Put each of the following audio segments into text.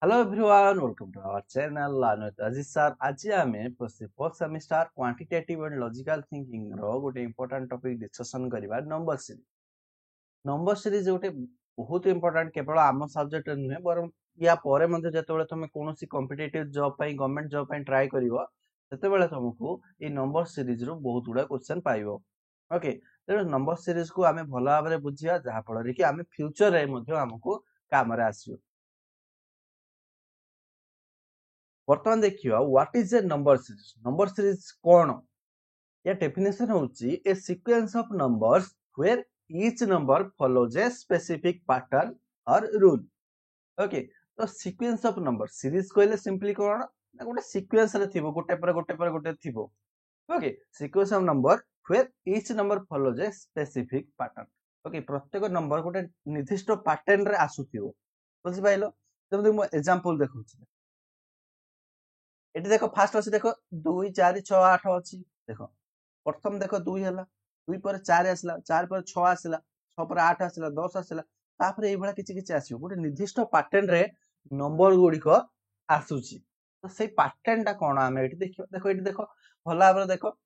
Hello everyone, welcome to our channel. Learn with Aziz sir. आज आमे fourth semester quantitative and logical thinking रो गोटे important topic discussion करिबा number series. Number series गोटे बहुत important केवल आम सब्जेक्ट नुहे बर या परे मध्ये जेतेबेले तुमे कोनोसी कॉम्पिटिटिव जॉब पई गवर्नमेंट जॉब पई ट्राई करिवो सेतेबेले तुमको ए नंबर सीरीज रो बहुत गुडा क्वेश्चन पाइबो। ओके, तेणु नंबर सीरीज को आमे भलो भाबरे बुझिया जहा फଳରେ कि आमे फ्यूचर रे मध्ये हमको काम रे आसीयो। बर्तमान देखियो what is a number series. Number series कौन या डेफिनेशन होची a sequence of numbers where each number follows a specific pattern और रूल। ओके, तो सीक्वेंस ऑफ नंबर सीरीज कहले सिंपली कौन ना गोटे सीक्वेंस रे थिबो गोटे पर गोटे थिबो। Okay, sequence of number where each number follows a specific pattern. Okay, प्रत्येक नंबर गोटे निर्दिष्ट पैटर्न रे आसुथिबो। बुझि पाइलो? जेमति मो एग्जांपल देखौछि। एटी देखो फास्ट अच्छे देख 2 4 6 8 अच्छी देख प्रथम देख 2 है 2 पर 4 आसला 4 पर 6 आसला 6 पर 8 आसला 10 आसला तापर एई भला किछि किछि आसीयो गोटे निर्दिष्ट पैटर्न रे नंबर गुडी आसुची। तो सेई पैटर्न टा कोन आमे एटी देखो एटी देखो भला भाबरे देखो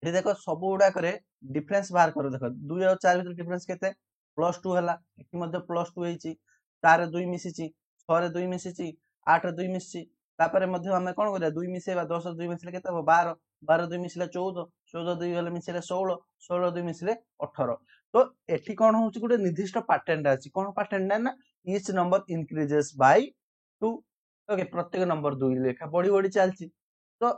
एटी देखो सब गुडा करे डिफरेंस बाहर करो। देखो 2 और 4 भीतर डिफरेंस केते +2 हला एटी मध्ये +2 हेची 4 रे 2 मिसिची 6 रे 2 मिसिची 8 रे 2 मिसिची तापर मध्ये हम कोन करिया 2 मिसेबा 10 2 मिसले केते हो 12 12 2 मिसले 14 14 2 गले मिसले 16 16 2 मिसले 18। तो एठी कोन होउची गुटे निर्दिष्ट पैटर्न अछि कोन पैटर्न ना each number increases by 2। Okay, प्रत्येक नंबर 2 लेखा बढ़ी बढ़ी चलची। तो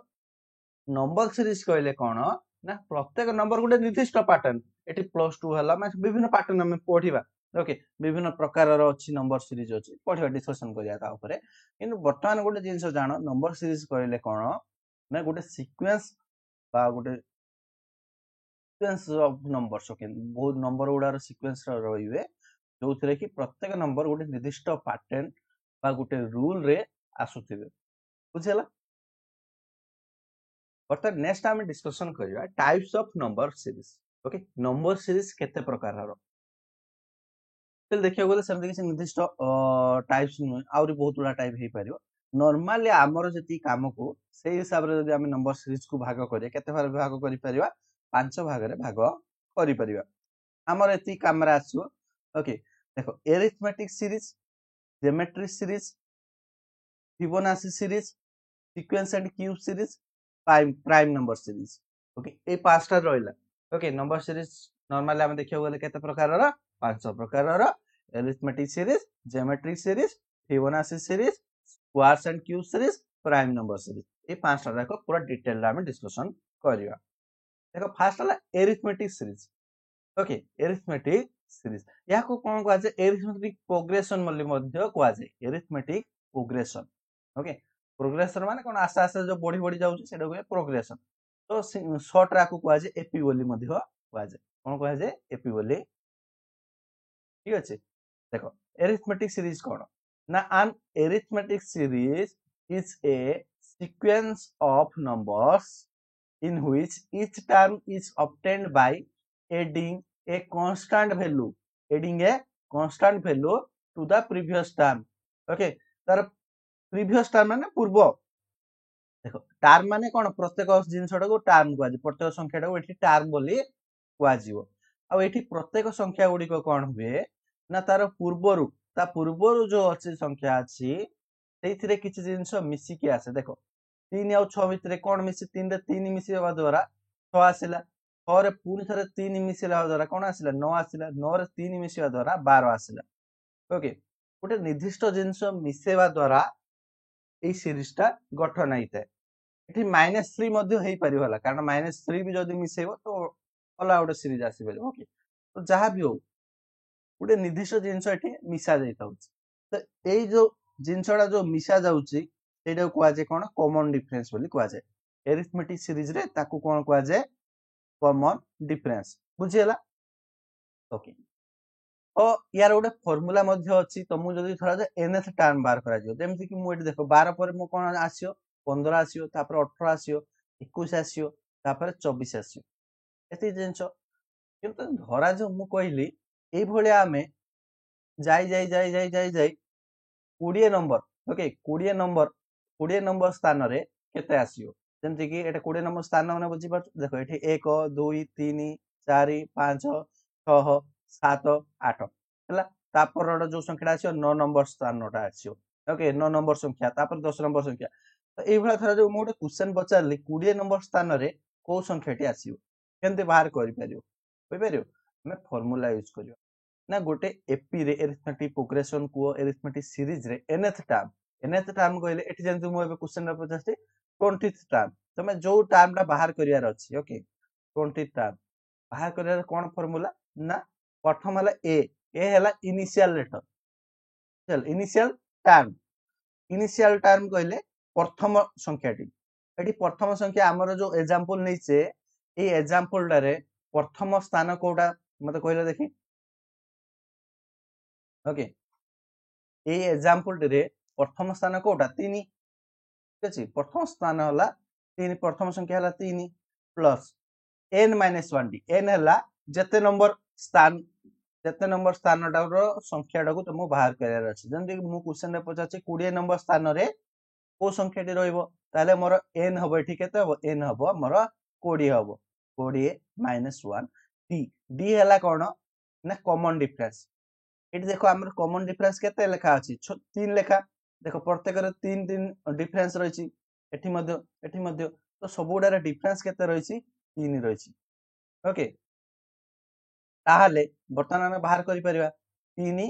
नंबर सीरीज कहले कोन ना प्रत्येक नंबर गोटे निर्दिष्ट पैटर्न एटी +2 हला माने विभिन्न पैटर्न हम पढिबा। ओके, विभिन्न प्रकार रो अछि नंबर सीरीज अछि पढिबा डिस्कशन करिया ता ऊपर। किंतु वर्तमान गोटे जिंस जानो नंबर सीरीज कहले कोन ना गोटे सीक्वेंस बा गोटे सीक्वेंस ऑफ नंबर्स। ओके, बहुत नंबर गुडार सीक्वेंस रहिबे जोथरे कि प्रत्येक नंबर गोटे निर्दिष्ट पैटर्न बा गोटे रूल रे आसुथिबे। बुझिला? बर्तमान नेक्स्ट आम डिस्कशन करिया types of number series. Okay, number series केते प्रकार रो चल देखियो गले सेमति किछ निर्दिष्ट टाइप्स नु आउरी बहुत गुडा टाइप हे परियो। नॉर्मली हमर जति काम को सेही हिसाब रे जदि हम नंबर सीरीज को भाग करिया केते भाग करि परिबा 5 भाग रे भाग करि परिबा। हमर एति कैमरा आसो। ओके, देखो arithmetic series, geometric series, Fibonacci series, sequence and cube series, prime number series. Okay, ए पांचटा रहिला। ओके, नंबर सीरीज नॉर्मली हम देखियो गले केते प्रकार रो 5 प्रकार रो arithmetic series, geometric series, Fibonacci series, squares and cube series, prime number series. ए पांचटा देखो पूरा डिटेल रे हम डिस्कशन करिया। देखो फर्स्ट हला arithmetic series. Okay, arithmetic series या को कोन कहै छै एरिथमेटिक प्रोग्रेशन मल्ली मध्ये कहै छै एरिथमेटिक प्रोग्रेशन। ओके, प्रोग्रेशन माने कोन आस्ते आस्ते जो बढ़ी बढ़ी जाउछ सेटा कहै प्रोग्रेशन। तो शॉर्ट रे को कहै छै एपी बोली मध्ये कहै छै कोन कहै छै एपी बोली। ठीक अछि, देखो एरिथमेटिक सीरीज कोन ना an arithmetic series is a sequence of numbers in which each term is obtained by adding a constant value to the previous term। Okay, तार प्रीवियस टर्म माने पूर्व। देखो टर्म माने कोन प्रत्येक जिंसटा को टर्म कहै प्रत्येक संख्याटा को एठी टर्म बोली कहै जिवो। आ एठी प्रत्येक संख्या गुडी को कोन हुए ना तार पूर्वरु ता पूर्वरु जो अछि संख्या अछि सेइथिरे किछि जिंस मिसी के आसे। देखो 3 और 6 भितरे कोन मिसी 3 रे 3 मिसीबा द्वारा 6 आसिला 6 रे पुनी थरे 3 मिसिला द्वारा कोन आसिला 9 आसिला 9 रे 3 मिसिबा द्वारा 12 आसिला। ओके, गोटे निर्दिष्ट जिंस मिसेबा द्वारा ए सीरीज टा गठन आइते। एठी -3 मध्ये हेई परिवाला कारण -3 भी जदी मिसेबो तो अला गोटे सीरीज आसी परिबो। ओके, तो जहां भी हो गोटे निर्दिष्ट जिंस एठी मिसा जाइता होछि। तो एई जो जिंसडा जो मिसा जाउछि सेटा को आजे कोन कॉमन डिफरेंस बोली को आजे। एरिथमेटिक सीरीज रे ताकू कोन को आजे कॉमन डिफरेंस। बुझियला? ओके, तो यार गोटे फॉर्मूला मध्ये अछि तमु जदी थोड़ा जे nth टर्म बाहर करा जियो जेमति कि मु एठी देखो 12 पर मु कोन आसियो 15 आसियो तापर 18 आसियो 21 आसियो तापर 24 आसियो एति जिंस। किंतु धरा जो मु कहली एई भलिया हमें जाई 20 नंबर ओके 20 नंबर स्थान रे केते आसीयो जेमति कि एटा 20 नंबर स्थान माने बुझी पाछ देखो एठी 1 2 3 4 5 6 7 8 हला तापर जो संख्या आसीयो 9 नंबर स्थानटा आसीयो ओके 9 नंबर संख्या तापर 10 नंबर संख्या तो एई भला थरा जो मो गोटे क्वेश्चन पचारली 20 नंबर स्थान रे को संख्याटी आसीयो केमते बाहर करि परियो होई परियो हमें फार्मूला यूज करियो ना गोटे एपी रे एरिथमेटिक प्रोग्रेशन को एरिथमेटिक सीरीज रे nth टर्म कहले एठी जंतु मो एबे क्वेश्चन रे पचासते 20th टर्म तमे जो टर्म टा बाहर करियार अछि ओके 20th टर्म बाहर करियार कोन फार्मूला ना प्रथम हला ए हला इनिशियल लेटर चल इनिशियल टर्म कहले प्रथम संख्याटी एठी प्रथम संख्या हमर जो एग्जांपल नैचे ए एग्जांपल रे प्रथम स्थान कोडा मते कहले देखि ओके ए एग्जांपल रे प्रथम स्थान कोडा 3 ठीक अछि प्रथम स्थान हला 3 प्रथम संख्या हला 3 प्लस n - 1 डी n हला जते नंबर स्थान रो संख्या टाको तुम बाहर करियार अछि जंती मु क्वेश्चन रे पचाछि 20 नंबर स्थान रे को संख्याटी रहइबो ताले मोर n हबो एठी केते हबो n हबो मोर 20 हबो 20 - 1 डी हला कोन ना कॉमन डिफरेंस एठी देखो हमर कॉमन डिफरेंस केते लेखा अछि 3 लेखा देखो प्रत्येक रे 3 डिफरेंस रहिछि एठी मध्य तो सबुडारे डिफरेंस केते रहिछि 3 रहिछि ओके ताहले बर्तमान हमें बाहर करि परिबा 3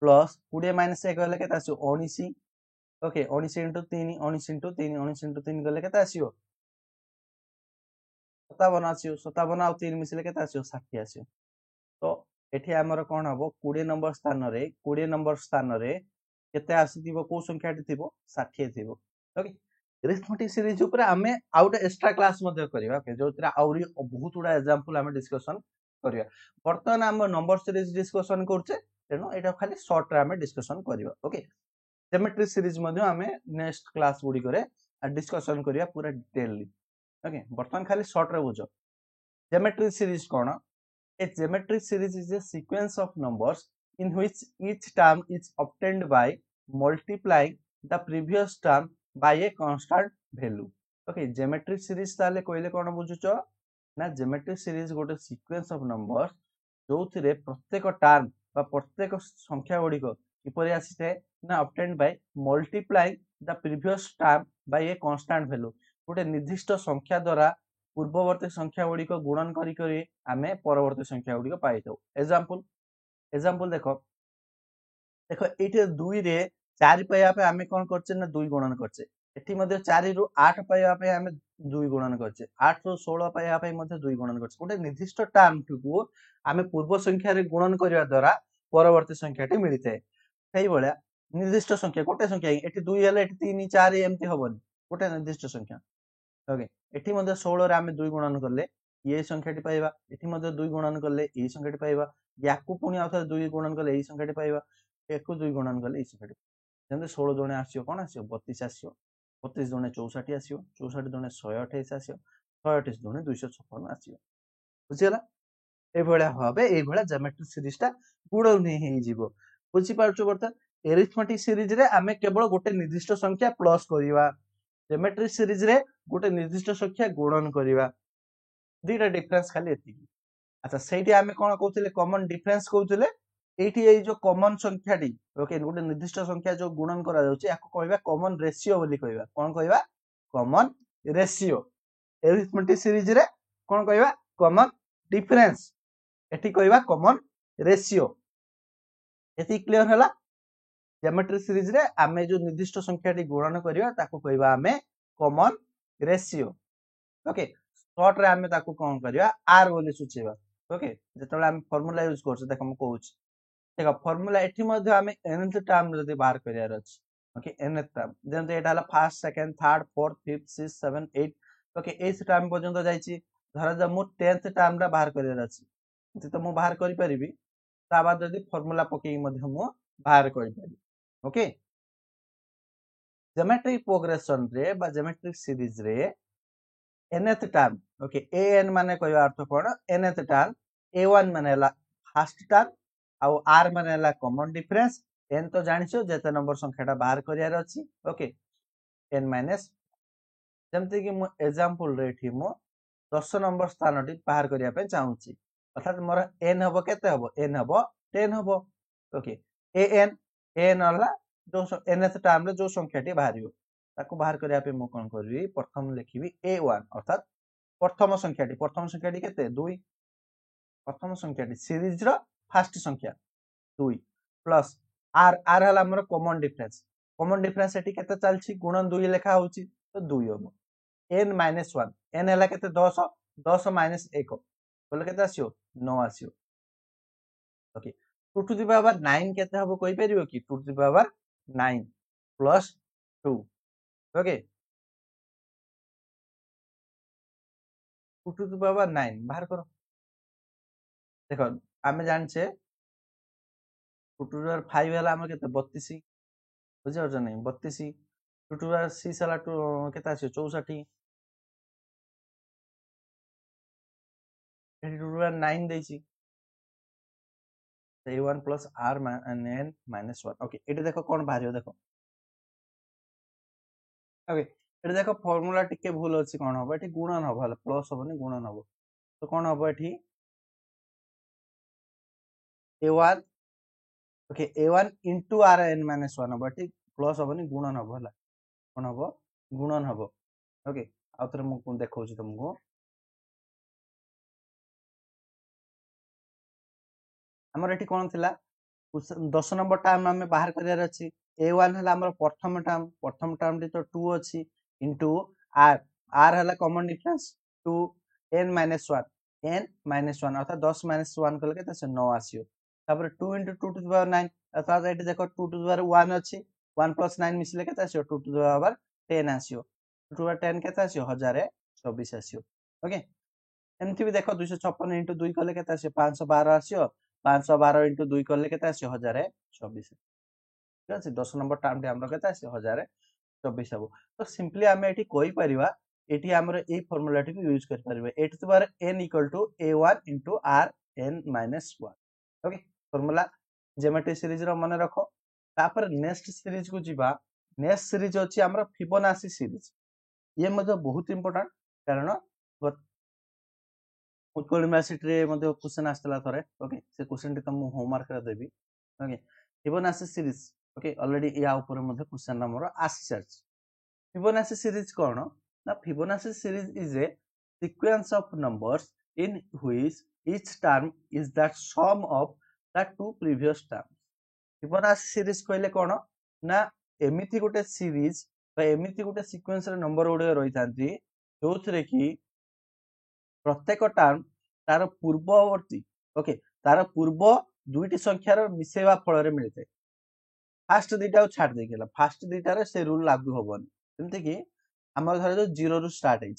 प्लस 20 माइनस 1 गले केते आसीयो 19 ओके 19 into 3 19 into 3 19 into 3 गले केते आसीयो 57 आसीयो 57 आ 3 मिसले केते आसीयो 60 आसीयो तो एठी हमर कोन हबो 20 नंबर स्थान रे केते आसीथिबो को संख्याटी थिबो 60 थिबो ओके अरिथमेटिक सीरीज ऊपर हमें आउट एक्स्ट्रा क्लास मध्ये करिवा ओके जोतरा आउरी बहुत उडा एग्जांपल हमें डिस्कशन करिवा वर्तमान हम नंबर सीरीज डिस्कशन करछे तेनो एटा खाली शॉर्ट रे हमें डिस्कशन करिवा ओके ज्योमेट्री सीरीज मध्ये हमें नेक्स्ट क्लास गुडी करे डिस्कशन करिवा पूरा डिटेलली ओके वर्तमान खाली शॉर्ट रे बुझो geometry series cone A geometric series is a sequence of numbers in which each term is obtained by multiplying the previous term by a constant value. Okay, geometric series ताले कोइले कोन बुझुचो ना geometric series गोटे sequence of numbers जोथिरे प्रत्येक term बा प्रत्येक संख्या गुडी को किपरि आसीते ना obtained by multiplying the previous term by a constant value. गोटे निर्दिष्ट संख्या द्वारा पूर्ववर्ती संख्या गुडी को गुणन करी करी आमे परवर्ती संख्या गुडी को पाइतो एग्जांपल देखो एठी 2 रे 4 पाइया पे आमे कोन करछे ना 2 गुणन करछे एठी मध्ये 4 रु 8 पाइया पे आमे 2 गुणन करछे 8 रु 16 पाइया पे मध्ये 2 गुणन करछे गोटे निर्दिष्ट टर्म को आमे पूर्व संख्या रे गुणन करिया द्वारा परवर्ती संख्याटी मिलिते सेही बळ्या निर्दिष्ट संख्या गोटे संख्या एठी 2 हेले एठी 3 4 एमती होबनी गोटे निर्दिष्ट संख्या ओके एठी मध्ये 16 रे आमे 2 गुणन करले ये संख्याटी पाइबा एठी मध्ये 2 गुणन करले ए संख्याटी पाइबा याकू पुनी आथर 2 गुणन करले ए संख्याटी पाइबा एकु 2 गुणन करले ए संख्याटी जेंते 16 जणे आसीयो कोन आसीयो 32 आसीयो 32 जणे 64 आसीयो 64 जणे 128 आसीयो 128 जणे 256 आसीयो बुझियला ए भळा होबे ए भळा ज्योमेट्रिक सीरीज ता गुणन हे जिवो बुझि पारछो बर्तन एरिथमेटिक सीरीज रे आमे केवल गोटे निर्दिष्ट संख्या प्लस करिवा ज्योमेट्रिक सीरीज रे गोटे निर्दिष्ट संख्या गुणन करिवा दीटा डिफरेंस खाली एति अच्छा सेठी आमे कोन कहउतले कॉमन डिफरेंस कहउतले एठी ए जो कॉमन संख्याटी ओके गोटे निर्दिष्ट संख्या जो गुणन करा जाउची याको कहबा कॉमन रेशियो बोली कहबा कोन कहबा कॉमन रेशियो एरिथमेटिक सीरीज रे कोन कहबा कॉमन डिफरेंस एठी कहबा कॉमन रेशियो एति क्लियर हला ज्योमेट्रिक सीरीज रे आमे जो निर्दिष्ट संख्याटी गुणन करिवा ताको कहबा आमे कॉमन रेशियो ओके शॉर्ट रे आमे ताको कोन करिवा आर बोली सूचेबा ओके जेतले आमे फार्मूला यूज करछ देखो हम कहूछ देखो फार्मूला एठी मध्ये आमे nth टर्म जदी बाहर करियार अछि ओके nth टर्म जेंते एटा हला first second third fourth fifth sixth seven eight okay एस टर्म पर्यंत जाईची धरा जा मु 10th टर्म रा बाहर करियार अछि जे त मु बाहर करि परिबी ता बाद जदी फार्मूला पकेई मध्ये मु बाहर करि परिबी ओके ज्योमेट्रिक प्रोग्रेशन रे बा ज्योमेट्रिक सीरीज रे nth टर्म ओके an माने कहबा अर्थ कोन nth टर्म a1 माने ला फर्स्ट टर्म आउ r माने ला कॉमन डिफरेंस n तो जानिछो जेते नंबर संख्याटा बाहर करियार अछि ओके n माइनस जेमति कि मु एग्जांपल रे एठी मु 10 नंबर स्थानटी बाहर करिया पे चाहूची अर्थात मोर n हबो केते हबो n हबो 10 हबो ओके an वाला जो nth टर्म रे जो संख्याटी बाहरियो ताको बाहर करिया पे मु कोन करबी प्रथम लिखिबी a1 अर्थात प्रथम संख्याटी केते 2 प्रथम संख्याटी सीरीज रो फर्स्ट संख्या 2 प्लस r हला हमर कॉमन डिफरेंस एठी केते चलछि गुणन 2 लेखा होछि तो 2 हबो n माइनस 1 n हला केते 10 10 माइनस 1 बोले केते आसियो 9 आसियो ओके 2 टू द पावर 9 केते हबो कोइ परियो कि 2 to the power 9 plus 2 okay 2 to the power 9 बाहर करो देखो आमे जानछे 2 टू द पावर 5 हला हमर केते 32 बुझे हो नहीं 32 2 टू द पावर 6 हला केते आसियो 64 एठी 2 टू द पावर 9 देछि a1 plus r n minus 1 okay एठी देखो कोन भारियो देखो ओके एठी देखो फार्मूला टिके भूल अछि कोन हबो एठी गुणन हबो हला प्लस हबो नि गुणन हबो तो कोन हबो एठी a1 okay a1 into rn minus 1 हबो एठी प्लस हबो नि गुणन हबो हला कोन हबो गुणन हबो ओके आउतरे मु कोन देखौछि तुमको हमर एठी कोन थिला 10 नंबर टर्म हमें बाहर करियार अछि a1 हला हमर प्रथम टर्म टी तो 2 अछि इनटू r हला कॉमन डिफरेंस 2 n माइनस 1 अर्थात 10 माइनस 1 कले केते से 9 आसियो तापर 2 into 2 to the power 9 अर्थात एठी देखो 2 to the power 1 अछि 1 plus 9 मिसले केते आसियो 2 to the power 10 आसियो 2 to the power 10 केते आसियो 1024 आसियो ओके एमती भी देखो 256 into 2 कले केते आसियो 512 आसियो 512 into 2 कले केते आसियो 1024 ठीक अछि 10 नंबर टर्म टी हमर केते आसियो 1024 हबो तो सिंपली हमें एठी कोइ परिबा एठी हमर ए फार्मूला टी यूज कर परिबे एठी तो बार n equal to a1 into r n minus 1 okay formula geometry series रो मने रखो तापर नेक्स्ट सीरीज को जिबा नेक्स्ट सीरीज अछि हमर फिबोनाची सीरीज ये मते बहुत इंपोर्टेंट कारण उत्कल यूनिवर्सिटी रे मते क्वेश्चन आस्तला थरे ओके से क्वेश्चन टी तुम होमवर्क रे देबी okay Fibonacci series okay already या ऊपर मते क्वेश्चन हमर आसी सर्च फिबोनाची सीरीज कोन ना Fibonacci series is a sequence of numbers in which each term is that sum of the two previous terms Fibonacci series कहले कोन ना एमिति गोटे सीरीज बा एमिति गोटे सीक्वेंस रे नंबर उडे रही थांती जोथरे की प्रत्येक टर्म तार पूर्ववर्ती ओके तार पूर्व दुईटी संख्यार मिसेवा फल रे मिलते फास्ट दुईटा छाड़ दे गेला फास्ट दुईटा रे से रूल लागू होबन जेमते कि हमर धरे जो 0 रु स्टार्ट है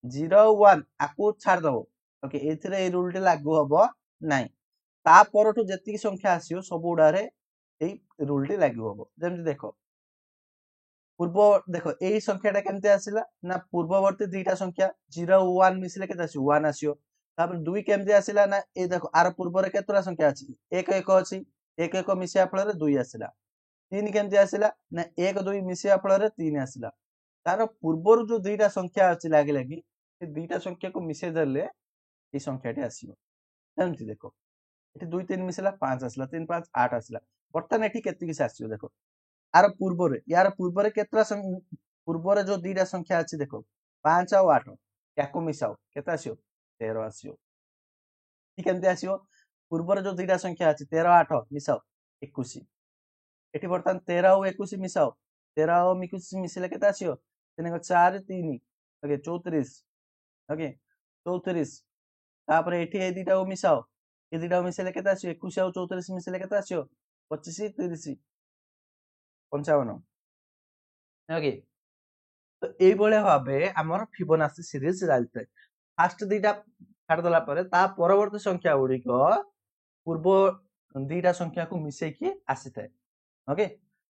0 1 आकु छाड़ दबो ओके एथिरे ए रूल टे लागू होबो नाही ता परठु जति संख्या आसियो सब उडारे ए रूल टे लागू होबो जेमते देखो पूर्व देखो ए संख्याटा केमते आसिला ना पूर्ववर्ती दुईटा संख्या 0 1 मिसले केते आसियो 1 आसियो तापर 2 केमते आसिला ना ए देखो आर पूर्व रे केतरा संख्या अछि 1 1 अछि 1 1 मिसिया फल रे 2 आसिला 3 केमते आसिला ना 1 2 मिसिया फल रे 3 आसिला तार पूर्व जो दुईटा संख्या अछि लागि लागि से दुईटा संख्या को मिसे देले ए संख्याटी आसियो जेमति देखो एठी 2 3 मिसला 5 आसिला 3 5 8 आसिला बर्तन एठी केति कि आसियो देखो यार पूर्व रे केतरा पूर्व रे जो दुईटा संख्या अछि देखो 5 और 8 याको मिसाओ केते आसियो 13 आसियो ठीक केमते आसियो पूर्व रे जो दुईटा संख्या अछि 13 8 मिसाओ 21 एठी बर्तन 13 और 21 मिसाओ 13 और 21 मिसले केते आसियो 3 4 3 ओके 34 ओके 34 तापर एठी ए दुईटा को मिसाओ ए दुईटा मिसले केते आसियो 21 और 34 मिसले केते आसियो 25 30 55 ओके तो এই বলে ভাবে আমার ফিবোনাচি সিরিজ চালিଥାଏ ফার্স্ট দুইটা ছাড় দেলা পরে তা পরবর্তী সংখ্যা গুড়িক পূর্ব দুইটা সংখ্যাକୁ মিশাইକି ଆସିଥାଏ ओके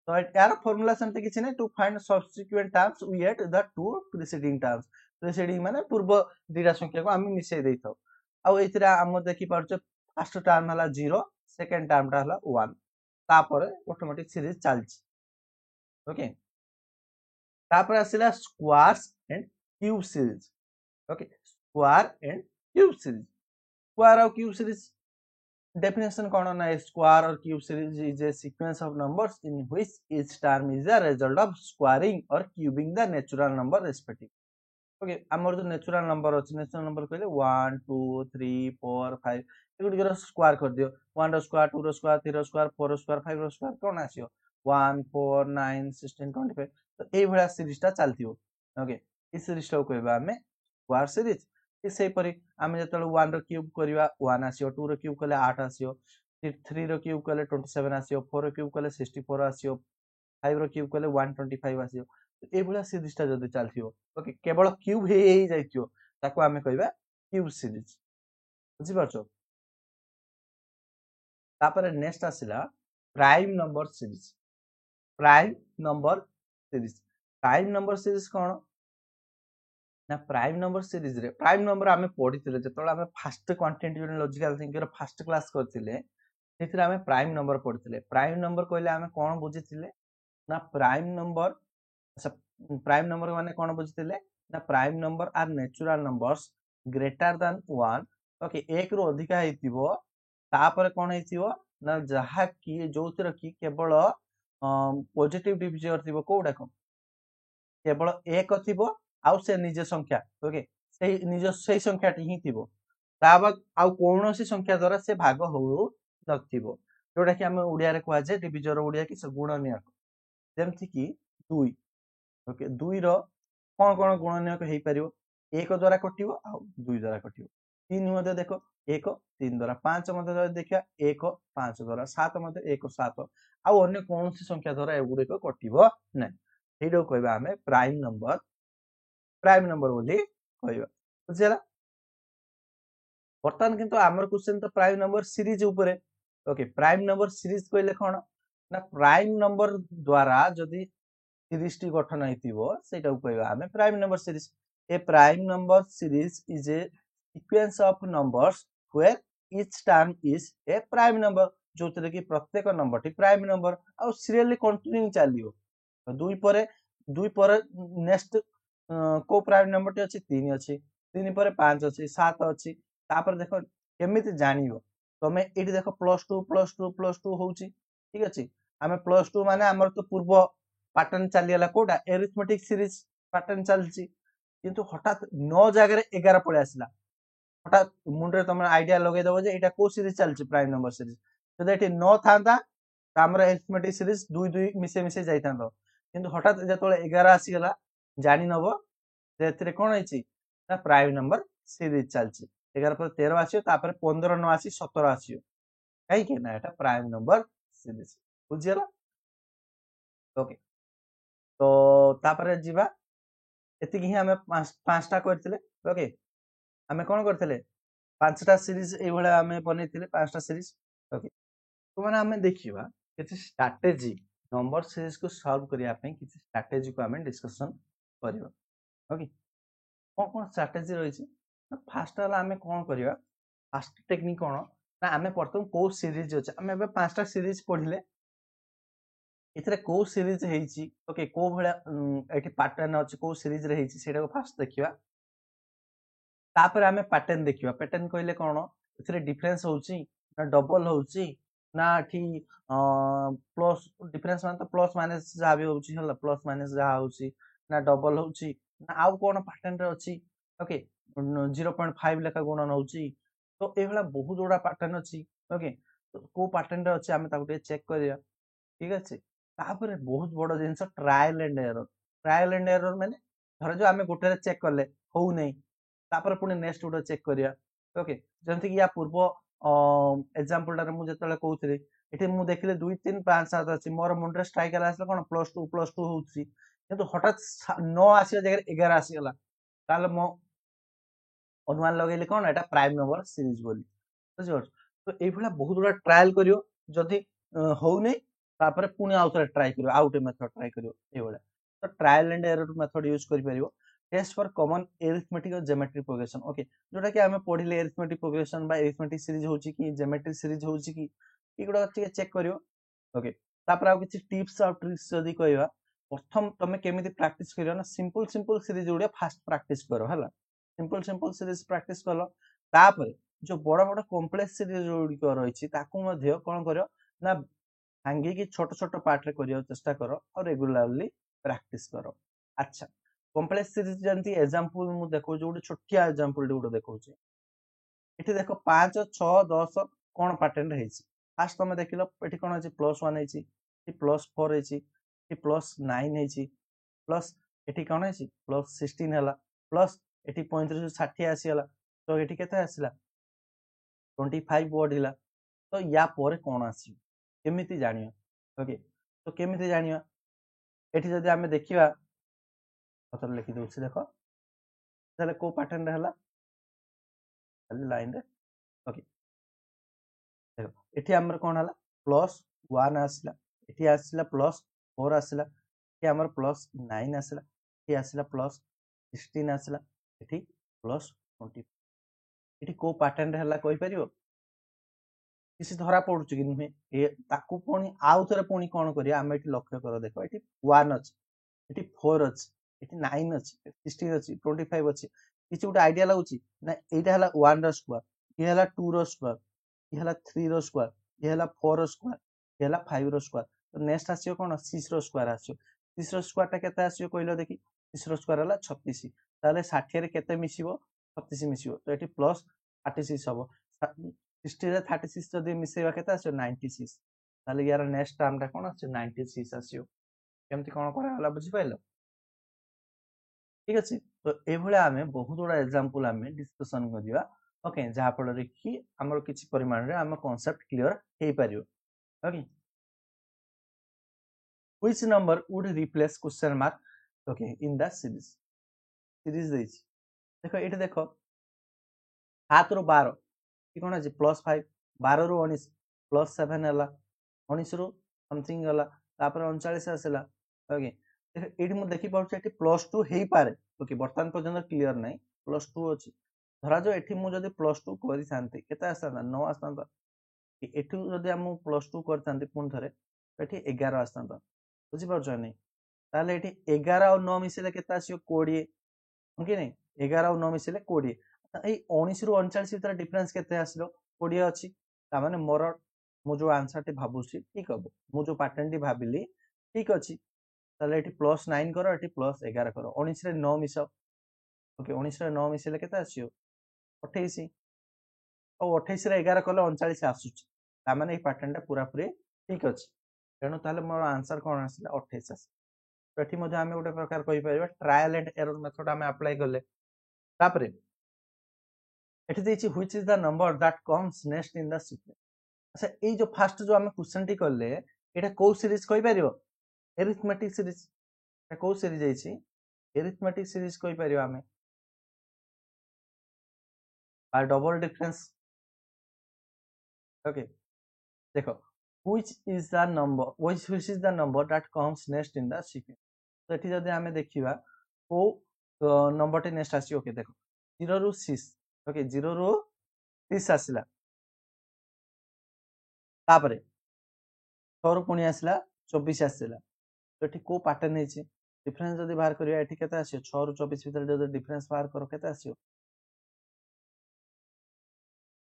तो यार फार्मूला सेमते किछि नै to find substituent terms with the two preceding terms preceding माने पूर्व दुईटा संख्याକୁ ଆମେ मिसाई देइथौ आ एथिरा हम देखि पारछ फर्स्ट टर्म हला 0 सेकंड टर्म टा हला 1 तापर ऑटोमेटिक सीरीज चलची ओके तापर आसिला squares and cube series okay square and cube series square और क्यूब सीरीज definition कौन ना square or cube series is a sequence of numbers in which each term is a result of squaring or cubing the natural number respective okay हमर जो natural number अछि natural number कहले 1 2 3 4 5 एगुडी के square कर दियो 1 रो square 2 रो square 3 रो square 4 रो square 5 रो square कोन आसियो 1 4 9 16 25 तो एई भला series ता चलतियो ओके ई सीरीज ता कहबा हमें स्क्वायर सीरीज से परि आमे जतले 1 रो क्यूब करिवा 1 आसियो 2 रो क्यूब कले 8 आसियो 3 रो क्यूब कले 27 आसियो 4 रो क्यूब कले 64 आसियो 5 रो क्यूब कले 125 आसियो ए भला सीरीज ता जदी चलथियो ओके केवल क्यूब हे जाइथियो ताको आमे कहबा क्यूब सीरीज बुझि परछो तापर नेक्स्ट आसिला prime number series prime number series कोन ना प्राइम नंबर सीरीज रे प्राइम नंबर आमे पढितिले जतोला आमे first quantity unit logical thinking रो फर्स्ट क्लास करतिले सेथिरे आमे प्राइम नंबर पढितिले प्राइम नंबर कहले आमे कोन बुझितिले ना प्राइम नंबर प्राइम नंबर माने कोन बुझितिले ना प्राइम नंबर आर natural numbers greater than 1 okay एक रो अधिका हेतिबो तापर कोन हेतिबो ना जहा की जोतिर की केवल पॉजिटिव डिविजर थिबो कोडा को केवल एक थिबो आउ से निज संख्या ओके से निज से संख्या ही थिबो ताबक आउ कोनोसी संख्या द्वारा से भाग हो नथिबो जोटा कि हम उडिया रे कहआ जे डिविजर उडिया कि गुणनीयक जेमति कि 2 ओके 2 रो कोन कोन गुणनीयक हेई परियो 1 द्वारा कटिबो आउ 2 द्वारा कटिबो 3 मध्ये देखो 1 3 द्वारा 5 मध्ये देखिया 1 5 द्वारा 7 मध्ये 1 7 आउ अन्य कोनोसी संख्या द्वारा एगुडे को कटिबो नै हेडो कहबा हमें प्राइम नंबर बोली कहबा बुझिला वर्तमान किंतु हमर क्वेश्चन तो प्राइम नंबर सीरीज ऊपर ओके प्राइम नंबर सीरीज कहले कोन ना प्राइम नंबर द्वारा जदी सीरीज टी गठन हेतिबो सेटा कहबा हमें prime number series a prime number series is a sequence of numbers where each term is a prime number जोतरे कि प्रत्येक नंबर टी प्राइम नंबर आ सीरियली कंटिन्यू चलियो दुई पर नेक्स्ट को प्राइम नंबर टी अछि 3 अछि 3 पर 5 अछि 7 अछि तापर देखो केमिति जानियो तमे एठी देखो +2 होउची ठीक अछि हमें +2 माने हमर तो पूर्व पैटर्न चलियला कोडा एरिथमेटिक सीरीज पैटर्न चलची किंतु हठात 9 जगह 11 पळे आसला हठात मुंडरे तमे आईडिया लगे दबो जे एटा को सीरीज चलची प्राइम नंबर सीरीज तो एठी 9 थांदा हमर एरिथमेटिक सीरीज 2 2 मिसे जाइतांदो किंतु हठात जतोले 11 आसीगला जानि नबो जे एतरे कोन हैची ना प्राइम नंबर सीरीज चलची 11 पर 13 आसियो तापर 15 न आसी 17 आसियो काई के ना एटा प्राइम नंबर सीरीज बुझियला ओके तो तापर जीवा एति कि हमें पांचटा करथिले ओके हमें कोन करथिले पांचटा सीरीज ए भले हमें बनेथिले पांचटा सीरीज ओके तो माने हमें देखिबा किछि स्ट्रेटजी नंबर सीरीज को सॉल्व करिया पे किछि स्ट्रेटजी को हमें डिस्कशन करियो ओके कोन स्ट्रेटजी रही छी फर्स्ट वाला हमें कोन करिया फर्स्ट टेक्निक कोन ना हमें प्रथम को सीरीज अछि हमें बे पांचटा सीरीज पढिले इतरे को सीरीज हेची ओके को भला एठी पैटर्न अछि को सीरीज रे हेची सेटा को फर्स्ट देखिबा तापर हमें पैटर्न देखिबा पैटर्न कहले कोन इतरे डिफरेंस होउची ना डबल होउची ना ठी प्लस डिफरेंस मान तो प्लस माइनस जा भी होउची हला प्लस माइनस जा होउची ना डबल होउची ना आउ कोन पैटर्न रे अछि ओके 0.5 लेखा गुणन होउची तो ए भला बहुत जोड़ा पैटर्न अछि ओके तो को पैटर्न रे अछि हमें ताको चेक करिया ठीक अछि तापर बहुत बड़ जिंस ट्रायल एंड एरर माने धर जो हमें गोटे चेक करले हो नै तापर पुनी नेक्स्ट गोटे चेक करिया ओके जंति कि या पूर्व एग्जांपल रे मु जतले कहउतले एठी मु देखिले 2 3 5 7 अछि मोर मुंडरे स्ट्राइकर आसले कोन +2 होउची किंतु हठात 9 आसी जगह 11 आसी गला ताले मो अनुमान लगेले कोन एटा प्राइम नंबर सीरीज बोली बुझियो तो ए भला बहुत बड़ा ट्रायल करियो जदी हो नै तापर पुनी आउथरे ट्राई करियो आउट मेथड ट्राई करियो ए भला तो trial and error method use करि परियो टेस्ट फॉर कॉमन एरिथमेटिक और ज्योमेट्रिक प्रोग्रेशन ओके जोटा कि हमें पढिले एरिथमेटिक प्रोग्रेशन बा एरिथमेटिक सीरीज होची कि ज्योमेट्रिक सीरीज होची कि इगुडा ठीक चेक करियो ओके तापर आ किछि टिप्स और ट्रिक्स जदी कहबा प्रथम तमे केमिति प्रैक्टिस करियो ना सिंपल सिंपल सीरीज उडे फास्ट प्रैक्टिस करो हला सिंपल सिंपल सीरीज प्रैक्टिस कलो तापर जो बड़ बड़ कॉम्प्लेक्स सीरीज उडी को रहिछि ताकू मध्ये कोन करियो ना भांगी की छोट छोट पार्ट रे करियो चेष्टा करो और रेगुलरली प्रैक्टिस करो अच्छा कॉम्प्लेक्स सीरीज जंती एग्जांपल मु देखो जो छोटिया एग्जांपल गुड देखो एठी देखो 5 6 10 कोन पैटर्न रे हेछि फास्ट तमे देखिलो एठी कोन अछि +1 हेछि एठी +4 हेछि एठी +9 हेछि प्लस एठी कोन हेछि +16 हला प्लस एठी 35 60 आसीला तो एठी केते आसीला 25 बढ़िला तो या परे कोन आसी केमिति जानियो ओके तो केमिति जानियो एठी जदी हमें देखिबा पत्र लिखि दोछि देखो ताले को पैटर्न रे हला खाली लाइन रे ओके देखो एठी हमर कोन हला +1 आसीला एठी आसीला +4 आसीला एठी हमर +9 आसीला एठी आसीला +16 आसीला एठी +20 एठी को पैटर्न रे हला कहि परियो किसी धरा पडुछ कि नुहे ए ताकू पुणी आउ थरे पुणी कोन करिया हम एठी लक्ष्य कर देखो एठी 1 अछि एठी 4 अछि एठी 9 अछि 16 अछि 25 अछि किछि उडा आइडिया लागुची ना एटा हला 1 रो स्क्वायर ये हला 2 रो स्क्वायर ये हला 3 रो स्क्वायर ये हला 4 रो स्क्वायर ये हला 5 रो स्क्वायर तो नेक्स्ट आसियो कोन 6 रो स्क्वायर आसियो 6 रो स्क्वायर ता केते आसियो कहिलो देखि 6 रो स्क्वायर हला 36 ताले 60 रे केते मिसिबो 36 मिसिबो तो एठी प्लस 36 हबो 60 रे 36 जदी मिसेबा केते आसियो 96 ताले यार नेक्स्ट टर्म ता कोन आसियो 96 आसियो केमति कोन करा हला बुझि पाइलो ठीक अछि तो ए भले आमे बहुत बड़ा एग्जांपल आमे डिस्कशन करिवा ओके जहा फल रे कि हमर किछि परिमाण रे हम कांसेप्ट क्लियर हे परियो okay which number would replace question mark okay in the series देछि देखो एठी देखो 7 रो 12 कि कोन अछि +5 12 रो 19 +7 हला 19 रो समथिंग हला तापर 39 आसेला ओके एठी मु देखि पाउछ एठी +2 हेई पारे ओके वर्तमान पर्यंत क्लियर नै +2 अछि धरा जो एठी मु जदी +2 करि थांती केता आसता 9 आसता एठू जदी हम +2 करथांती पुन थरे एठी 11 आसता बुझि पाउछ नै ताले एठी 11 और 9 मिसिले केता आसियो 20 ओके नै 11 और 9 मिसिले 20 ए 19 रु 39 भीतर डिफरेंस केते आसिलो 20 अछि ता माने मोर मु जो आंसर टी भाबुछि ठीक हबो मु जो पैटर्न टी भाबिली ठीक अछि ताले एठी +9 करो एठी +11 करो 19 रे 9 मिसाओ ओके 19 रे 9 मिसिले केते आसियो 28 और 28 रे 11 कले 39 आसुछि ता माने ए पैटर्न टा पूरा पूरी ठीक अछि तेणु ताले मोर आंसर कोन आसिला 28 आसी तो एठी मध्ये आमे गोटे प्रकार कहि परिबा ट्रायल एंड एरर मेथड आमे अप्लाई करले तापरे एठी देछि which is the number that comes next in the sequence अच्छा ए जो फर्स्ट जो आमे क्वेश्चन टी करले एटा को सीरीज कहि परिबो एरिथमेटिक सीरीज एटा को सीरीज आइछि एरिथमेटिक सीरीज कहि परिबो आमे आ डबल डिफरेंस ओके देखो which is the number which is the number that comes next in the sequence तो एठी जदी आमे देखिबा को नंबर टे नेक्स्ट आसी ओके देखो 0 रु 6 ओके 0 रु 6 आसिला तापरे 6 रु पुनी आसिला 24 आसिला तो एठी को पैटर्न हेछि डिफरेंस जदी बाहर करिया एठी केते आसियो 6 रु 24 भीतर जदी डिफरेंस बाहर करो केते आसियो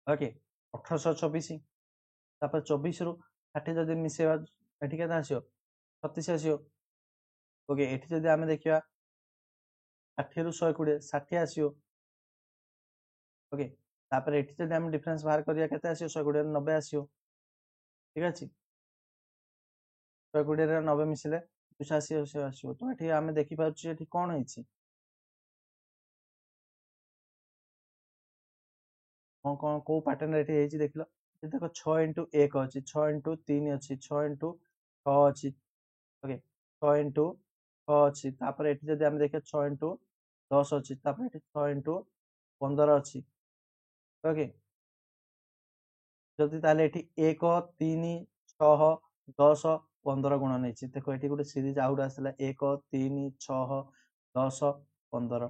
ओके 1824 तापर 24 रु 60 जदी मिसेबा एठी केते आसियो 36 आसियो ओके एठी जदी आमे देखिया 60 रु 120 60 आसियो ओके तापर एठी जदी हम डिफरेंस बाहर करिया केते आसियो 120 रे 90 आसियो ठीक अछि 120 रे 90 मिसिले 280 आसियो तो एठी आमे देखि पाउछि एठी कोन हेछि कोन कोन को पैटर्न एठी हेछि देखलो देखो 6 * 1 अछि 6 * 3 अछि 6 * 6 अछि ओके 6 * 6 अछि तापर एठी जदी हम देखे 6 * 10 अछि तापर एठी 6 * 15 अछि ओके जदी ताले एठी 1 3 6 10 15 गुण नेछि देखो एठी गोटे सीरीज आउट आसला 1 3 6 10 15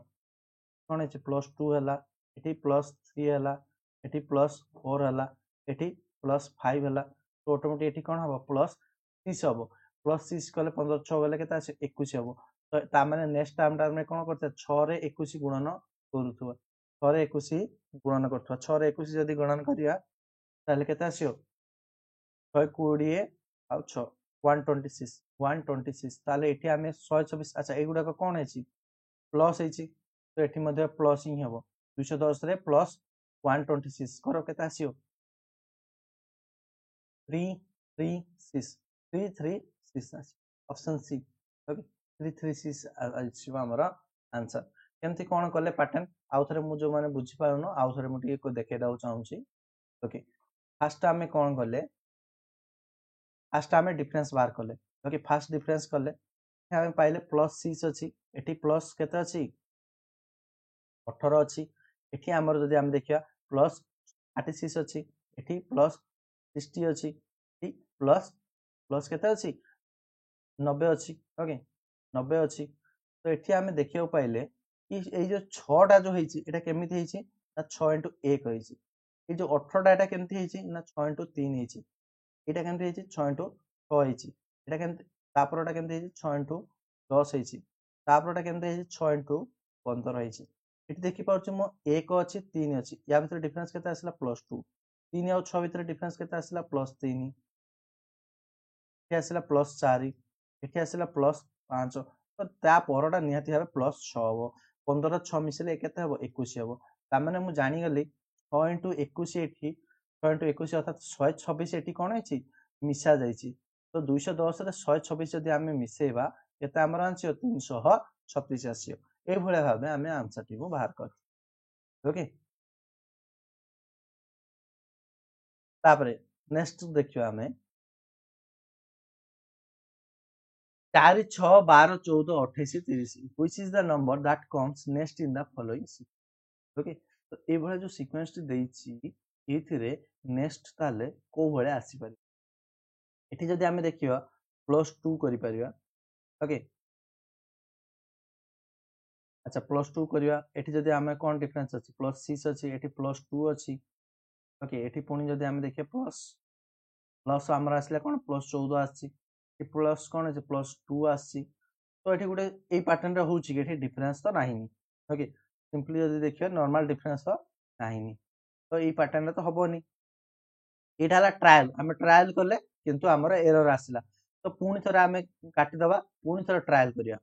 कोन अछि +2 हला एठी +3 हला एठी +4 हला एठी +5 हला तो ऑटोमेटिक एठी कोन हबो 30 हम प्लस 6 कले 15 6 गले केते आसे 21 हम तो ता माने नेक्स्ट टर्म टा में कोन करते 6 रे 21 गुणन करूथुवा 6 रे 21 गुणन करथुवा 6 रे 21 जदी गणन करिया ताले केते आसियो 120 आउ 6 126 126 ताले एठी आमे 126 अच्छा एगुडा को कोन हेची प्लस हेची तो एठी मध्ये प्लस ही हबो 210 रे प्लस 126 करो केते आसियो 336 336 ऑप्शन सी ओके 336 आछिबा हमरा आंसर केमती कोन करले पैटर्न आउ थरे मु जो माने बुझी पाउनो आउ थरे मु टिके को देखे दाउ चाहूची ओके फर्स्ट आमे कोन करले फर्स्ट आमे डिफरेंस बार करले ओके फर्स्ट डिफरेंस करले आमे पाइले प्लस 6 अछि एठी प्लस केते अछि 18 अछि एठी हमर जदी हम देखिया प्लस 36 अछि एठी प्लस 60 अछि एठी प्लस प्लस केते अछि 90 अछि ओके 90 अछि तो एठी आमे देखियो पाइले कि ए जो 6 टा जो हेछि एटा केमिति हेछि ना 6 * 1 हेछि ए जो 18 टा एटा केमिति हेछि ना 6 * 3 हेछि एटा केमिति हेछि 6 * 6 हेछि एटा केमिति तापरटा केमिति हेछि 6 * 10 हेछि तापरटा केमिति हेछि 6 * 15 हेछि एठी देखि पाउछु मो 1 अछि 3 अछि या भितर डिफरेंस केते आसला +2 3 और 6 भितर डिफरेंस केते आसला +3 एठी आसला +4 एठी आसला +5 तो ता परटा निहाती भाबे +6 हो 15 6 मिसले केते हो 21 हो ता माने मु जानि गली 6 * 21 एठी 6 * 21 अर्थात 126 एठी कोन हेछि मिसा जाइछि तो 210 रे 126 जदि आमे मिसेबा केते हमर आंसर 336 आसियो ए भले भाबे आमे आंसर टिको बाहर कर ओके तापरे नेक्स्ट देखियो आमे 4 6 12 14 28 30 which is the number that comes next in the following sequence okay तो ए भले जो सीक्वेंस टी देइछि एथिरे नेक्स्ट ताले को भले आसी पारि एठी जदि आमे देखियो +2 करि परिया ओके अच्छा +2 करिया एठी जदि आमे कोन डिफरेंस अछि +6 अछि एठी +2 अछि ओके एठी पुनी जदि आमे देखियो प्लस हमरा आसले कोन +14 आछि ए प्लस कोन अछि +2 आछि तो एठी गुटे ए पैटर्न रे होउछि एठी डिफरेंस तो नाही ओके सिंपली जदि देखियो नॉर्मल डिफरेंस तो नाही तो ए पैटर्न रे तो हबोनी एटा हला ट्रायल हम ट्रायल करले किंतु हमर एरर आसिला तो पुनी थरे आमे काटि दबा पुनी थरे ट्रायल करिया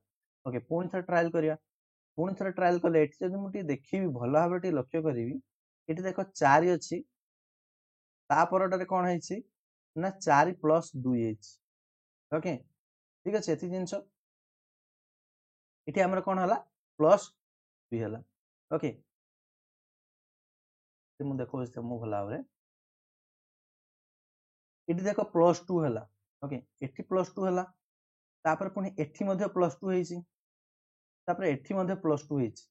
ओके पुनी थरे ट्रायल करिया पुनी थरे ट्रायल करले एठी जदि मुटी देखिबी भलो भाबे टी लक्ष्य करिवि एठी देखो 4 अछि ता परटारे कोन हेछि ना 4 + 2 हेछि ओके ठीक अछि एति जिंस एठी हमर कोन हला +2 हला ओके ते मु देखो इसे मु भला भाबे एठी देखो +2 हला ओके एठी +2 हला तापर पुनी एठी मध्ये +2 हेछि तापर एठी मध्ये +2 हेछि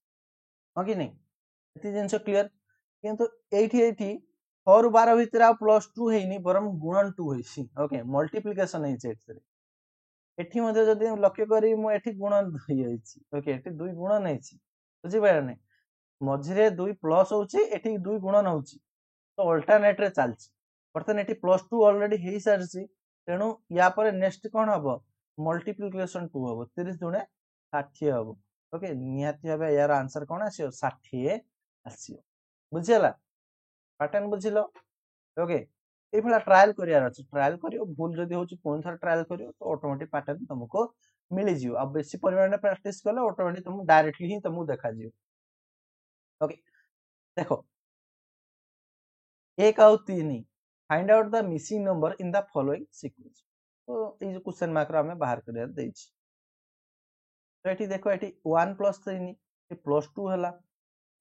ओके नै एति जिंस क्लियर किंतु एठी 6 रु 12 भितर आ +2 हेइनी बरम गुणन 2 हेछि ओके मल्टीप्लिकेशन हेछि एठी एठी मध्ये जदि लक्ष्य करी मु एठी गुणन 2 हेछि ओके एठी 2 गुणन हेछि बुझि पारे नै मझिरे 2 प्लस होछि एठी 2 गुणन होछि तो अल्टरनेट रे चलछि बर्तन एठी +2 ऑलरेडी हेइ सारछि तेनु या पर नेक्स्ट कोन हबो मल्टीप्लिकेशन 2 हबो 30 दुणे 60 हबो ओके निहाती भाबे यार आंसर कोन आसियो 60 आसियो बुझियला पैटर्न बुझिलो ओके ए भला ट्रायल करियार अछि ट्रायल करियो भूल जदी होछि कोन थर ट्रायल करियो तो ऑटोमेटिक पैटर्न तुमको मिलि जियो अब बेसी परिमाण में प्रैक्टिस करले ऑटोमेटिक तुम डायरेक्टली ही तुमको देखा जियो ओके देखो 1 और 3 find out the missing number in the following sequence तो ए जो क्वेश्चन मार्क रा हमें बाहर करिया देछि तो एठी देखो एठी 1 + 3 ए +2 हला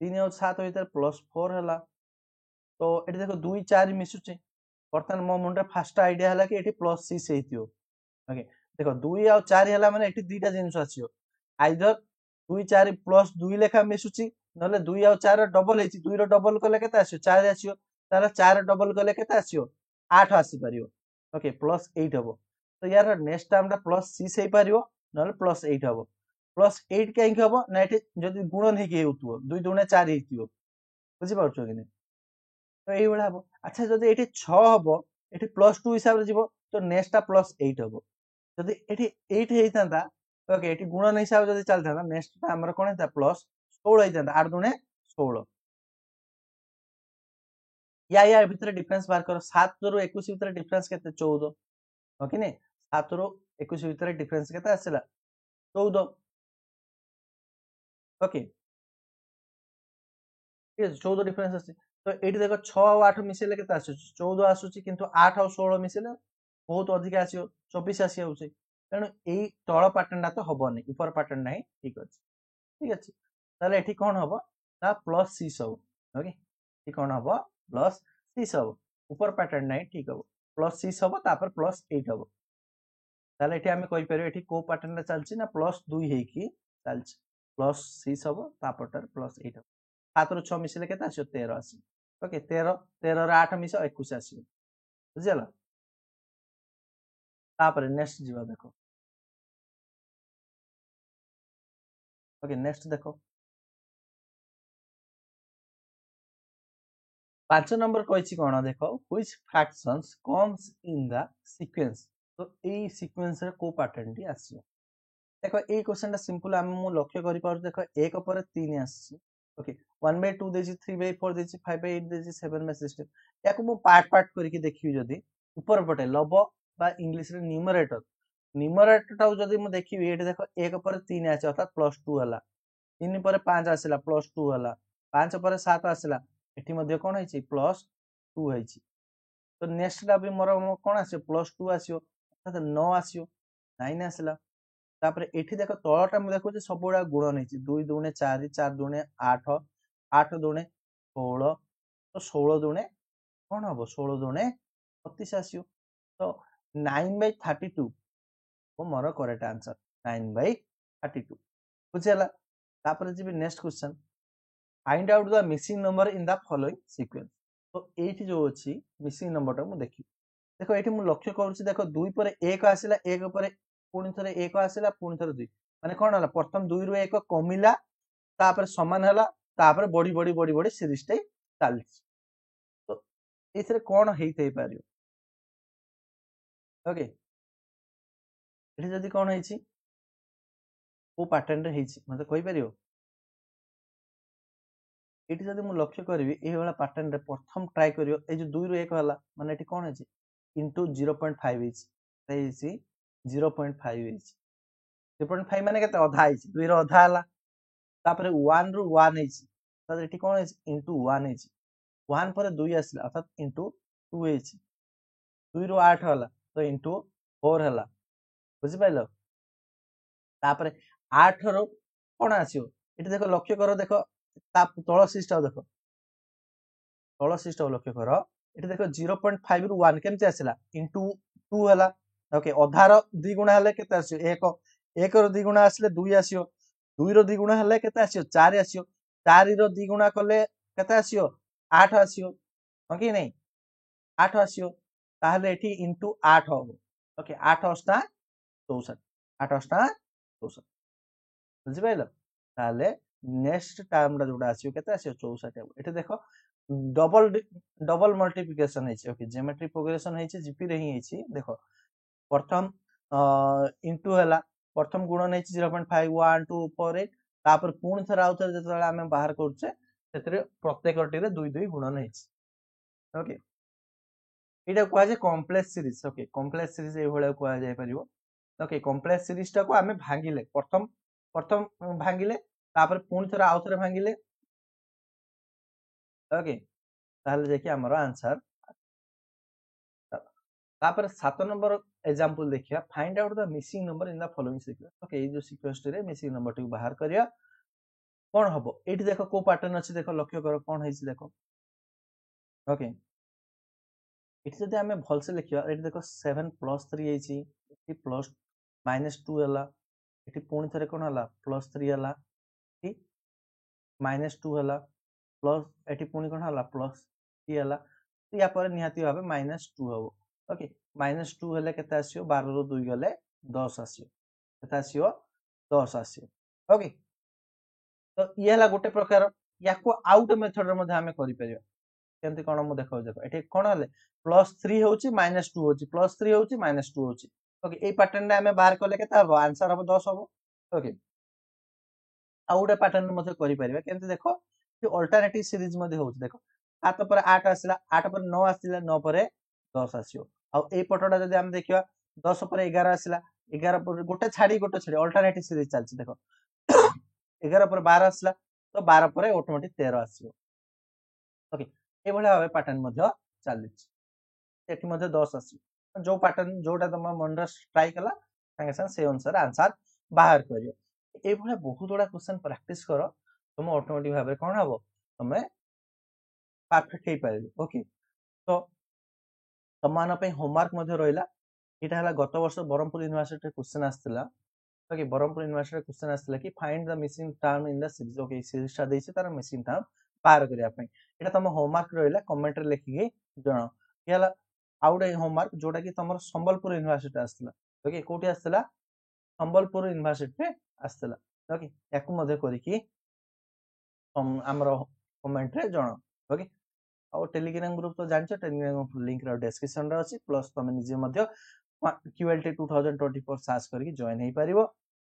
3 और 7 भीतर +4 हला तो एठी देखो 2 4 मिसुचे बर्तन मो मुंडे फर्स्ट आइडिया हला कि एठी +6 हेतियो ओके देखो 2 और 4 हला माने एठी दुईटा जिंस आछियो आइदर 2 4 +2 लेखा मिसुची नले 2 और 4 डबल हेची 2 रो डबल कले केते आछियो 4 आछियो ताले 4 डबल कले केते आछियो 8 आसी परियो ओके +8 हबो तो यार नेक्स्ट टाइम टा +6 हे परियो नले +8 हबो +8 काहे कि हबो ना एठी जदी गुणन हे कि हेउतुओ 2 दुणे 4 हेतियो बुझि पाउछो कि नै तो एई बळा हबो अच्छा जदी एठी 6 हबो एठी +2 हिसाब रे जिवो तो नेक्स्ट टा +8 हबो जदि एठी 8 हेइतांता ओके एठी गुणन हिसाब जदि चलता नेक्स्ट टा हमर कोन हेता +16 हेइतांता 8 दुणे 16 या भितर डिफरेंस बार करो 7 रु 21 भितर डिफरेंस केते 14 ओके ने 7 रु 21 भितर डिफरेंस केते आसेला 14 ओके ठीक है 14 डिफरेंस आसे तो एठी देखो 6 और 8 मिसेले केते आसे 14 आसुची किंतु 8 और 16 मिसेले बहुत अधिक आसियो 24 आसी होउची तेणु एई तळ पैटर्न तो हबोनी ऊपर पैटर्न नाही ठीक अछि ठीक अछि ताले एठी कोन हबो ना +6 हबो ओके एठी कोन हबो +6 हबो ऊपर पैटर्न नाही ठीक हबो +6 हबो तापर +8 हबो ताले एठी हमें कहि परियो एठी को पैटर्न रे चलची ना +2 हेकी चलची +6 हबो तापर +8 हबो 7 रु 6 मिसले केते आसियो 13 आसियो ओके 13 13 रे 8 मिसो 21 आसियो बुझियला तापर नेक्स्ट जीवा देखो ओके नेक्स्ट देखो 5 नंबर कहिछि कोन देखो which fractions comes in the sequence तो एई सीक्वेंस रे को पैटर्न टी आसियो देखो ए क्वेश्चन टा सिंपल हम मु लक्ष्य करि पार देखो 1 पर 3 आसी ओके 1/2 देछि 3/4 देछि 5/8 देछि 7/16 याको मु पार्ट पार्ट करिके देखियो जदी ऊपर पटे लब बा इंग्लिश रे न्यूमरेटर टा जदी मु देखिबी एटे देखो 1 पर 3 आसी अर्थात +2 हला 3 पर 5 आसीला +2 हला 5 पर 7 आसीला एठी मध्ये कोन हैछि +2 हैछि तो नेक्स्ट टा भी मोर कोन आसी +2 आसीओ अर्थात 9 आसीओ 9 आसीला तापर एठी देखो तळटा मु देखो जे सबुडा गुण नैछि 2 दुणे 4 4 दुणे 8 8 दुणे 16 तो 16 दुणे कोन हबो 16 दुणे 32 आसीओ तो 9/32 वो मोर करेक्ट आंसर 9/32 बुझियला तापर जिबी next question find out the missing number in the following sequence तो एठी जो अछि मिसिंग नंबर टा मु देखि देखो एठी मु लक्ष्य करूछि देखो 2 पर 1 आसीला 1 पर पुणी थरे 1 आसीला पुणी थरे 2 माने कोन हला प्रथम 2 रु 1 कमिला तापर समान हला तापर बड़ी सीरीज टे चालछि तो एथरे कोन हेइते पारियो ओके एठी जदी कोन हेछि ओ पैटर्न रे हेछि मते कहि पारियो एठी जदी मु लक्ष्य करबी एही वाला पैटर्न रे प्रथम ट्राई करियो ए जो 2 रु 1 हला माने एठी कोन हेछि इनटू 0.5 हेछि हेछि 0.5 हेछि 0.5 माने केते अधा हेछि 2 रो अधा हला तापर 1 रु 1 हेछि तापर एठी कोन हेछि इनटू 1 हेछि 1 पर 2 आसिला अर्थात इनटू 2 हेछि 2 रु 8 हला तो इनटू 4 हला बुझि पाइलो तापर 8 रो कोन आसियो एठी देखो लक्ष्य करो देखो ता तळ सिस्टम देखो तळ सिस्टम लक्ष्य करो एठी देखो 0.5 रु 1 केमते आसिला इनटू 2 हला ओके अधार 2 गुणा हले केते आसियो 1 1 रो 2 गुणा आसले 2 आसियो 2 रो 2 गुणा हले केते आसियो 4 आसियो 4 रो 2 गुणा कले केते आसियो 8 आसियो ओके नै 8 आसियो ताहले एठी इनटू 8 हो ओके 8 अष्टा 64 8 अष्टा 64 बुझि पाइलो ताहले नेक्स्ट टर्म रा जोडा आसियो केते आसियो 64 एठी देखो डबल मल्टीप्लिकेशन हेछि ओके ज्योमेट्री प्रोग्रेशन हेछि जीपी रे ही हेछि देखो प्रथम इनटू हला प्रथम गुणन हेछि 0.5 1 2 4 8 तापर पूर्ण थरा आउथर जतला हम बाहर करछे सेतरे प्रत्येकटी रे 2 2 गुणन हेछि ओके एटा कोआ जे complex series okay complex series ए भले कोआ जाय परिबो ओके कॉम्प्लेक्स सीरीज टा को हमें भांगिले प्रथम प्रथम भांगिले तापर पूर्ण थरा आउथर भांगिले ओके ताहले देखि हमर आंसर तापर 7 नंबर एग्जांपल देखिया find out the missing number in the following sequence okay ये जो सीक्वेंस रे मिसिंग नंबर टी बाहर करिया कोन हबो एठी देखो को पैटर्न अछि देखो लक्ष्य करो कोन हेछि देखो ओके एठी जदि हमें भल से लिखिया एठी देखो 7 + 3 हेछि एठी प्लस -2 हला एठी पुणी थरे कोन हला +3 हला एठी -2 हला प्लस एठी पुणी कोन हला +3 हला तो या पर निहाती भाबे -2 हबो ओके -2 हले केते आसियो 12 रो 2 गले 10 आसियो केते आसियो 10 आसियो ओके तो ये हला गोटे प्रकार याको आउट मेथड रे मध्ये हमें करि परियो केमती कोन मु देखौ देखो एठी कोन हले +3 होची -2 होची +3 होची -2 होची ओके ए पैटर्न रे हमें बाहर करले केता हबो आंसर हबो 10 हबो ओके आ उडे पैटर्न मध्ये करि परिबा केमती देखो कि अल्टरनेटिव सीरीज मध्ये होची देखो 7 पर 8 आसिला 8 पर 9 आसिला 9 पर 10 आसियो आ ए पटोडा जदि हम देखिबा 10 पर 11 आसिला 11 पर गोटे छाडी अल्टरनेटिव सीरीज चलची देखो 11 पर 12 आसिला तो 12 पर ऑटोमेटिक 13 आसियो ओके ए भले भाबे पैटर्न मध्ये चलिछ एठी मध्ये 10 आसियो जो पैटर्न जोटा तम मन स्ट्राइक कला संगे संगे से अनुसार आंसर बाहर करियो ए भले बहुत बड़ा क्वेश्चन प्रैक्टिस करो तुम ऑटोमेटिक भाबे कोन हबो तुमे परफेक्ट हे पाइबो ओके तो तमान पे होमवर्क मध्ये रहिला एटा हला गत वर्ष बरमपुर यूनिवर्सिटी क्वेश्चन आस्तिला ओके बरमपुर यूनिवर्सिटी क्वेश्चन आस्तिला कि find the missing term in the series okay series ता देछि तार मिसिंग टर्म पार करिया पई एटा तम होमवर्क रहिला कमेंट रे लिखि जण केला आउडे होमवर्क जोटा कि तमर संबलपुर यूनिवर्सिटी आस्तिला ओके कोठी आस्तिला संबलपुर यूनिवर्सिटी आस्तिला ओके याकु मध्ये करी कि हमरो कमेंट रे जण ओके और टेलीग्राम ग्रुप तो जानछ टेलीग्राम लिंक रो डिस्क्रिप्शन रे अछि प्लस तमे निजे मध्ये QLT 2024 सर्च करके जॉइन हे परिबो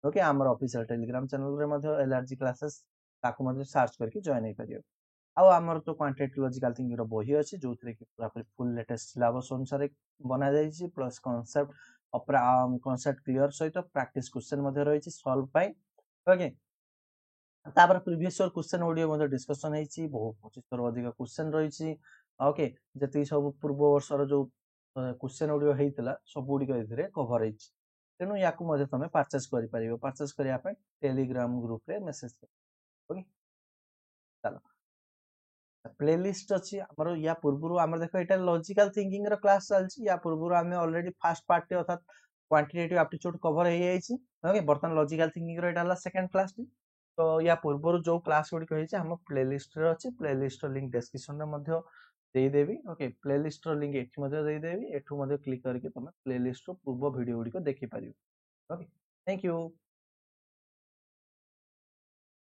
ओके हमर ऑफिशियल टेलीग्राम चैनल रे मध्ये एलआरजी क्लासेस ताकु मध्ये सर्च करके जॉइन हे परिबो आ हमर तो क्वांटिटेटिव लॉजिकल थिंकिंग रो बही अछि जोथरे कि पूरा फुल लेटेस्ट सिलेबस अनुसार बना जाय छी प्लस कांसेप्ट कांसेप्ट क्लियर सहित प्रैक्टिस क्वेश्चन मध्ये रही छी सॉल्व पाई ओके तापर प्रीवियस ईयर क्वेश्चन वीडियो मध्ये डिस्कशन हेची बहुत 25 रो अधिक क्वेश्चन रही छी ओके जति सब पूर्व वर्ष रो जो क्वेश्चन वीडियो हेइतला सब गुडी को इधरे कवर हेची तेनु याकू मध्ये तमे परचेस करि परिबो परचेस करिया पे टेलीग्राम ग्रुप रे मेसेज ओके चलो प्लेलिस्ट अछि हमर या पूर्वरु हमर देखो एटा लॉजिकल थिंकिंग रो क्लास चलछि या पूर्वरु हमें ऑलरेडी फर्स्ट पार्ट टे अर्थात क्वांटिटेटिव एप्टीट्यूड कवर हे जाइछि ओके बर्तन लॉजिकल थिंकिंग रो एटा हला सेकंड क्लास टी तो या पूर्वरु जो क्लास गुडी कहिछि हम प्लेलिस्ट रे अछि प्लेलिस्ट रो लिंक डिस्क्रिप्शन रे मध्ये देई देबी ओके प्लेलिस्ट रो लिंक एठी मध्ये देई देबी एठु मध्ये क्लिक करके तमे प्लेलिस्ट रो पूर्व वीडियो गुडी को देखि परियो ओके थैंक यू